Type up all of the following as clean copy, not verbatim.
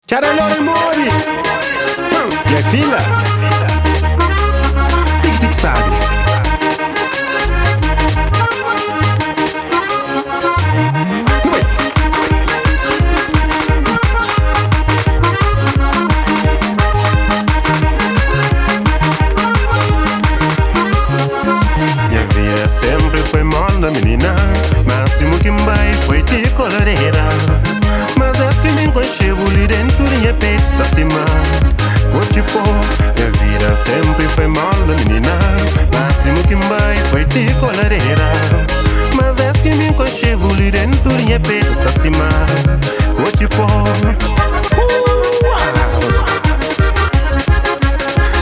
Cara loro mori. Minha filha. Tic sabe. Minha vida sempre foi moda, menina. Máximo que vai foi de coloreira. Mas as que me enconchego ali dentro minha peito está acima. Vou te pôr. Minha vida sempre foi moda, menina. Máximo que vai foi de coloreira. Mas as que me enconchego ali dentro minha peito está acima. Vou te pôr.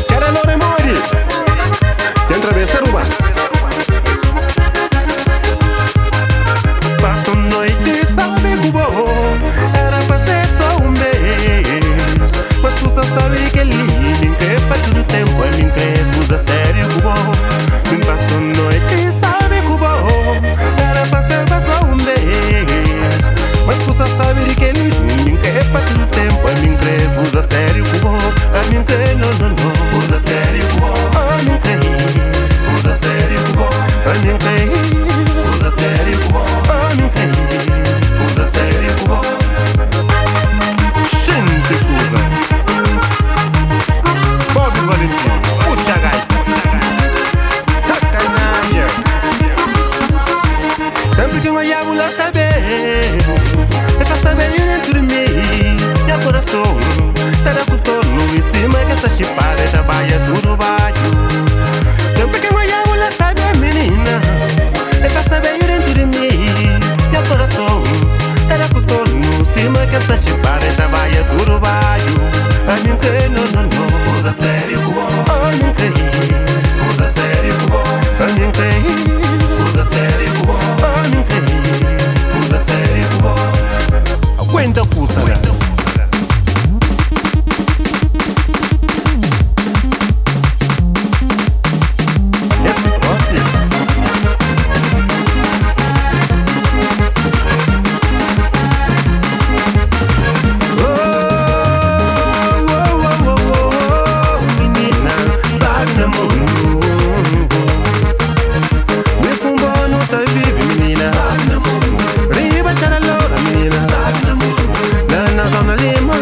Cara loro mori. Tem travessa ruas. Passo noite, sabe que bom. Era pra ser só um mês. Mas tu só sabe que ele me quer pra todo tempo. É me quer, usa sério que bom. Me passo noite, sabe que bom. Era pra ser só um mês. Mas tu só sabe que ele me quer pra todo tempo. É me quer, usa sério que bom. É me quer, não, não, não. Usa sério que bom. É me quer, usa sério que bom. É me quer, usa sério que bom. É me quer, usa sério que bom. Gente cusa. Bob Valentim. Puxa gaita. Tacanagem. Sempre que eu olhava lá saber. É pra saber eu nem dormir. Meu coração tá da contorno em cima que essa chipada trabalha tudo baixo. Sempre que eu olhava lá saber, menina. É pra saber eu nem dormir. Meu coração tá da contorno em cima que essa chipada trabalha tudo baixo. A mim que não, não, não. Usa sério que bom. A mim que usa sério que bom. A mim que usa sério que bom. A mim que usa sério que bom. Aguenta cusa, né? Esse próprio. Menina, sabe no mundo. Me fumbou no tá vive, menina. Sabe no mundo. Riba, cara loura, menina. Sabe no mundo. Na zona lima.